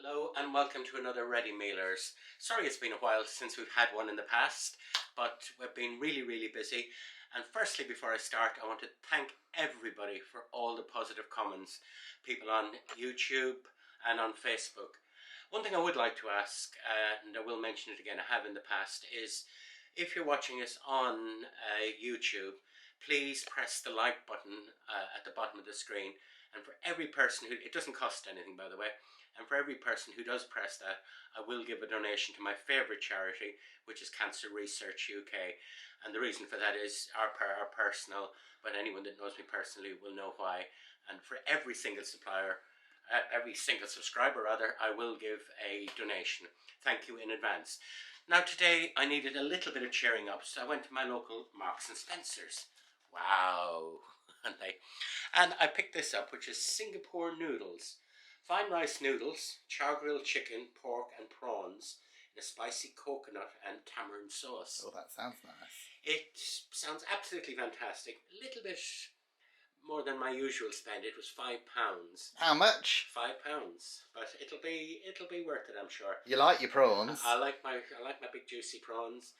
Hello and welcome to another Ready Mealers. Sorry it's been a while since we've had one in the past, but we've been really busy. And firstly, before I start, I want to thank everybody for all the positive comments, people on YouTube and on Facebook. One thing I would like to ask, and I will mention it again, I have in the past, is if you're watching us on YouTube, please press the like button at the bottom of the screen. And for every person who, it doesn't cost anything by the way, and for every person who does press that, I will give a donation to my favourite charity, which is Cancer Research UK. And the reason for that is our personal, but anyone that knows me personally will know why. And for every single subscriber rather, I will give a donation. Thank you in advance. Now today I needed a little bit of cheering up, so I went to my local Marks and Spencer's. Wow. And I picked this up, which is Singapore Noodles. Fine rice noodles, char-grilled chicken, pork and prawns in a spicy coconut and tamarind sauce. Oh, that sounds nice. It sounds absolutely fantastic. A little bit more than my usual spend. It was £5. How much? £5, but it'll be worth it, I'm sure. You like your prawns? I like my big juicy prawns,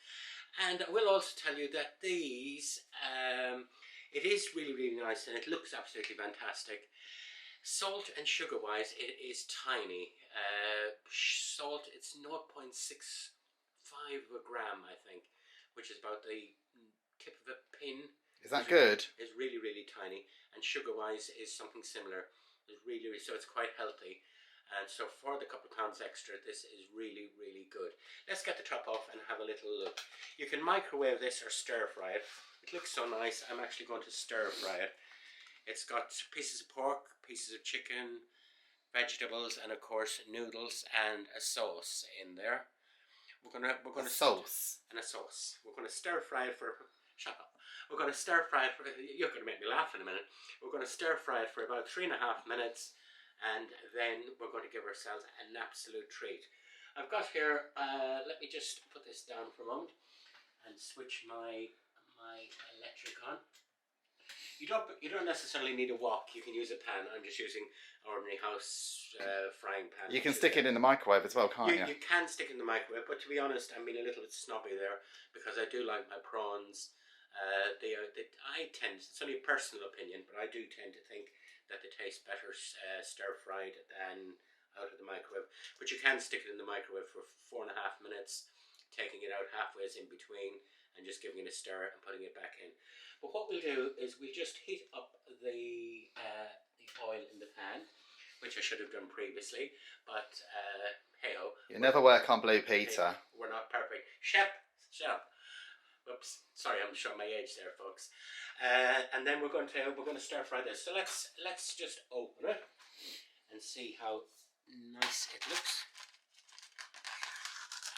and I will also tell you that these it is really nice and it looks absolutely fantastic. Salt and sugar wise, it is tiny. Salt, it's 0.65 of a gram, I think, which is about the tip of a pin. Is that good? It's really tiny, and sugar wise is something similar. It's really, so it's quite healthy, and so for the couple of pounds extra, this is really good. Let's get the top off and have a little look. You can microwave this or stir fry it. It looks so nice. I'm actually going to stir fry it. It's got pieces of pork, pieces of chicken, vegetables, and of course noodles and a sauce in there. We're gonna a sauce and a sauce. We're gonna stir fry it for. Shut up. We're gonna stir fry it for. You're gonna make me laugh in a minute. We're gonna stir fry it for about 3.5 minutes, and then we're going to give ourselves an absolute treat. I've got here. Let me just put this down for a moment and switch my electric on. You don't necessarily need a wok. You can use a pan. I'm just using ordinary house frying pan. You can stick it in the microwave as well, can't you? You can stick it in the microwave, but to be honest, I'm being a little bit snobby there because I do like my prawns. It's only a personal opinion, but I do tend to think that they taste better stir fried than out of the microwave. But you can stick it in the microwave for 4.5 minutes, taking it out halfway in between and just giving it a stir and putting it back in. But what we'll do is we'll just heat up the oil in the pan, which I should have done previously, but hey-ho. You never work on Blue Peter. We're not perfect. Shep, shut up. Oops, sorry, I'm showing my age there, folks. And then we're going to stir fry this. So let's just open it and see how nice it looks.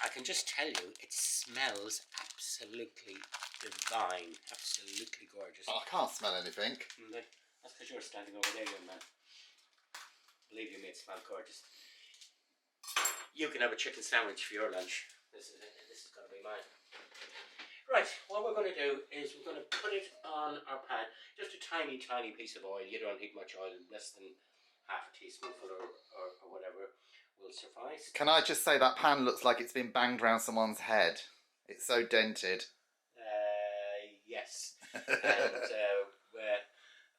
I can just tell you, it smells absolutely divine, absolutely gorgeous. Oh, I can't smell anything. That's because you're standing over there, young man. Believe you me, it smells gorgeous. You can have a chicken sandwich for your lunch. This is going to be mine. Right, what we're going to do is we're going to put it on our pan. Just a tiny piece of oil. You don't need much oil, less than half a teaspoonful or whatever will suffice. Can I just say that pan looks like it's been banged around someone's head? It's so dented. Yes. And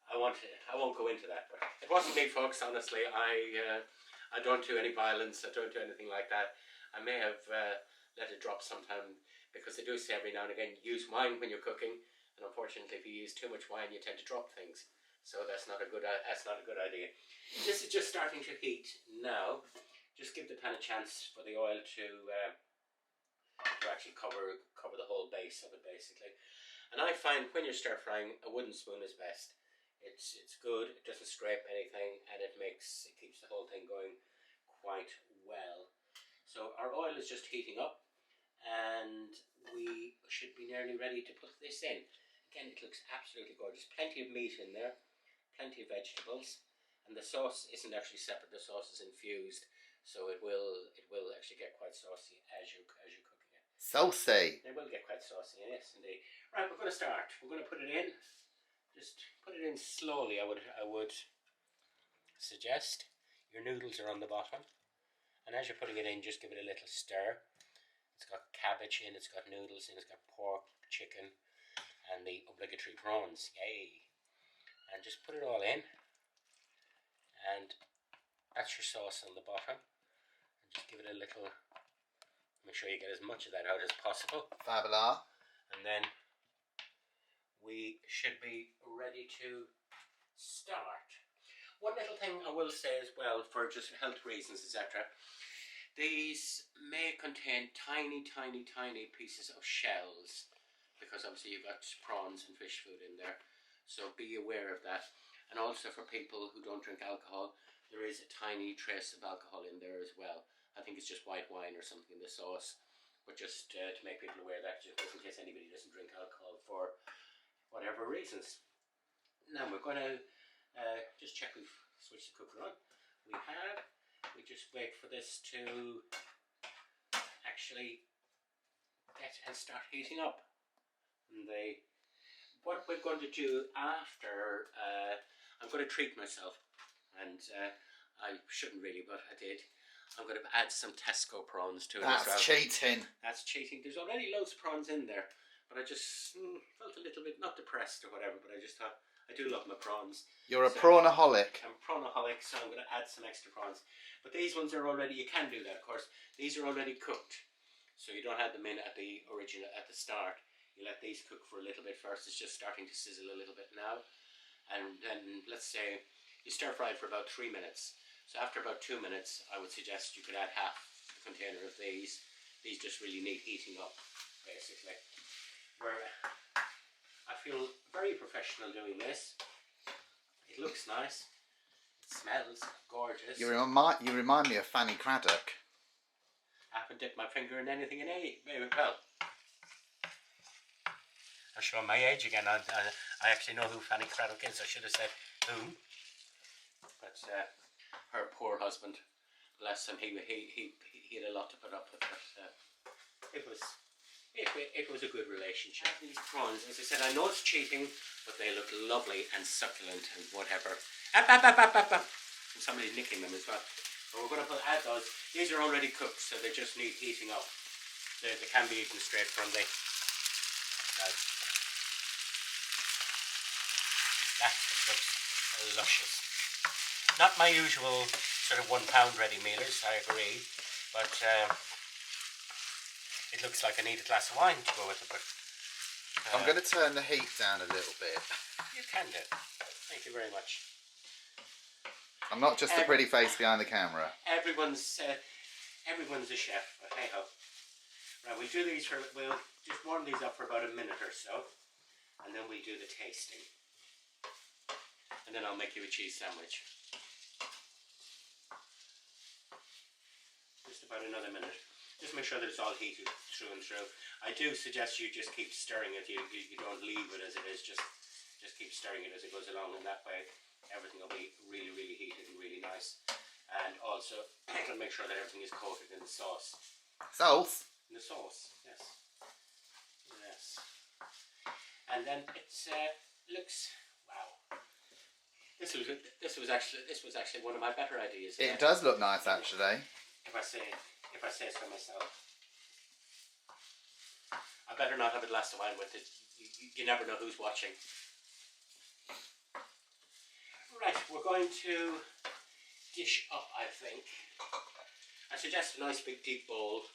I won't go into that. But it wasn't me, folks. Honestly, I don't do any violence. I don't do anything like that. I may have let it drop sometime because they do say every now and again use wine when you're cooking, and unfortunately, if you use too much wine, you tend to drop things. So that's not a good idea. This is just starting to heat now. Just give the pan a chance for the oil to actually cover the whole base of it, basically. And I find when you're stir frying, a wooden spoon is best. It's good. It doesn't scrape anything, and it keeps the whole thing going quite well. So our oil is just heating up, and we should be nearly ready to put this in. Again, it looks absolutely gorgeous. Plenty of meat in there, plenty of vegetables, and the sauce isn't actually separate. The sauce is infused. So it will actually get quite saucy as you're cooking it. Saucy. It will get quite saucy, yes indeed. Right, we're going to start. We're going to put it in. Just put it in slowly. I would suggest. Your noodles are on the bottom, And as you're putting it in, just give it a little stir. It's got cabbage in, it's got noodles in, it's got pork, chicken, and the obligatory prawns. Yay! And just put it all in, and that's your sauce on the bottom. And just give it a little, make sure you get as much of that out as possible. Fabula. And then we should be ready to start. One little thing I will say as well, for just health reasons, etc. These may contain tiny pieces of shells, because obviously you've got prawns and fish food in there. So be aware of that. And also for people who don't drink alcohol, there is a tiny trace of alcohol in there as well. I think it's just white wine or something in the sauce. But just to make people aware of that, just in case anybody doesn't drink alcohol for whatever reasons. Now we're going to just check we've switched the cooker on. We just wait for this to actually get and start heating up. And what we're going to do after, I'm going to treat myself, and I shouldn't really, but I did. I'm going to add some Tesco prawns to it. That's cheating. That's cheating. There's already loads of prawns in there, but I just felt a little bit, not depressed or whatever, but I just thought, I do love my prawns. You're a prawnaholic. I'm a prawnaholic, so I'm going to add some extra prawns. But these ones are already, you can do that of course, these are already cooked. So you don't add them in at the start. You let these cook for a little bit first. It's just starting to sizzle a little bit now. And then let's say you stir fry it for about 3 minutes. So after about 2 minutes, I would suggest you could add half a container of these. These just really need heating up, basically. Where I feel very professional doing this. It looks nice. It smells gorgeous. You remind me of Fanny Craddock. I haven't dipped my finger in anything in well, I'm showing my age again. I actually know who Fanny Craddock is. I should have said whom. But her poor husband, bless him, he had a lot to put up with. But it was a good relationship. These prawns, as I said, I know it's cheating, but they look lovely and succulent and whatever. And somebody's nicking them as well. But we're going to add those. These are already cooked, so they just need heating up. They can be eaten straight from the. That looks luscious. Not my usual sort of £1 ready mealers, I agree, but it looks like I need a glass of wine to go with it. But I'm going to turn the heat down a little bit. You can do. Thank you very much. I'm not just the pretty face behind the camera. Everyone's a chef, but hey ho. Right, we'll do these we'll just warm these up for about a minute or so, and then we'll do the tasting. And then I'll make you a cheese sandwich. Just about another minute. Just make sure that it's all heated through and through. I do suggest you just keep stirring it. You don't leave it as it is. Just keep stirring it as it goes along, and that way everything will be really heated and really nice. And also it'll make sure that everything is coated in the sauce. Sauce? In the sauce, yes. Yes. And then it looks, wow. This was actually one of my better ideas. It does look nice, actually. If I say so myself. I better not have a glass of wine with it. You never know who's watching. Right, we're going to dish up, I think. I suggest a nice big deep bowl,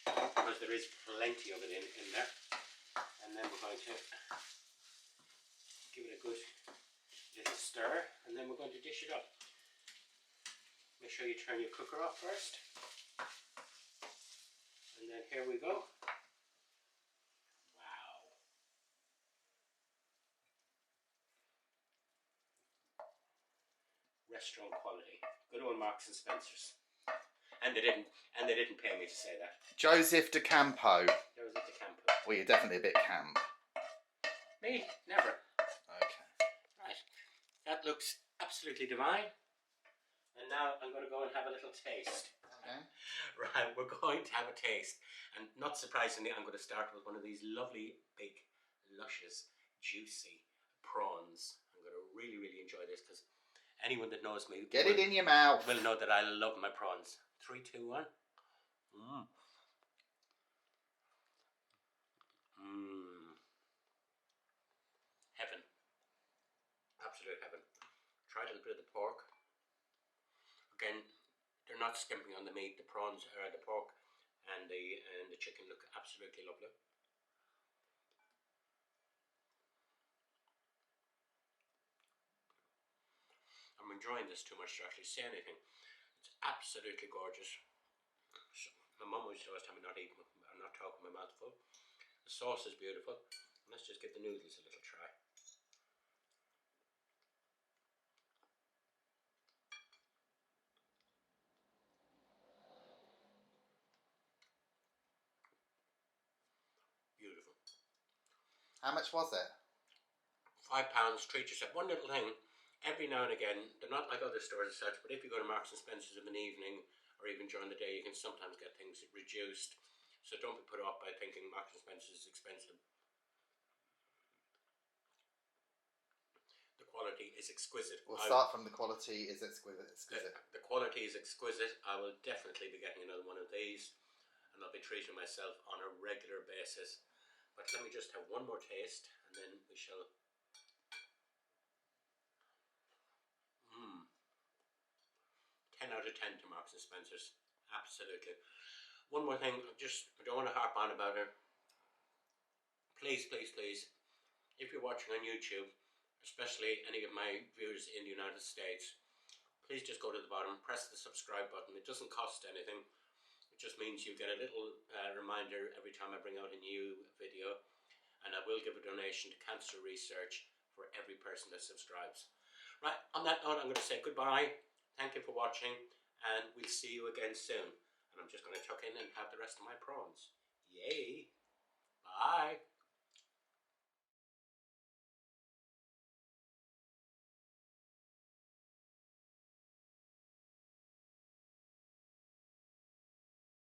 because there is plenty of it in there. And then we're going to give it a good little stir, and then we're going to dish it up. Make sure you turn your cooker off first. And then here we go. Wow. Restaurant quality. Good old Marks and Spencer's. And they didn't pay me to say that. Joseph de Campo. Joseph de Campo. Well, you're definitely a bit camp. Me? Never. Okay. Right. That looks absolutely divine. And now I'm going to go and have a little taste. Okay. Right, we're going to have a taste. And not surprisingly, I'm going to start with one of these lovely, big, luscious, juicy prawns. I'm going to really enjoy this because Anyone that knows me Get it in your mouth. will know that I love my prawns. 3, 2, 1. Mmm. Mmm. Heaven. Absolute heaven. Tried a little bit of the pork. Again, they're not skimping on the meat. The prawns, the pork, and the chicken look absolutely lovely. I'm enjoying this too much to actually say anything. It's absolutely gorgeous. So, my mum always tell me not eating, I'm not talking my mouth full. The sauce is beautiful. Let's just give the noodles a little try. Beautiful. How much was it? £5, treat yourself. One little thing, every now and again, they're not like other stores as such, but if you go to Marks and Spencer's of an evening or even during the day, you can sometimes get things reduced. So don't be put off by thinking Marks and Spencer's is expensive. The quality is exquisite. We'll start from the quality is exquisite. The quality is exquisite. I will definitely be getting another one of these, and I'll be treating myself on a regular basis. But let me just have one more taste, and then we shall. 10 out of 10 to Marks and Spencer's. Absolutely. One more thing, I don't want to harp on about it. Please, please, please, if you're watching on YouTube, especially any of my viewers in the United States, please just go to the bottom, press the subscribe button. It doesn't cost anything. It just means you get a little reminder every time I bring out a new video, and I will give a donation to cancer research for every person that subscribes. Right, on that note, I'm going to say goodbye. Thank you for watching, and we'll see you again soon. And I'm just going to tuck in and have the rest of my prawns. Yay!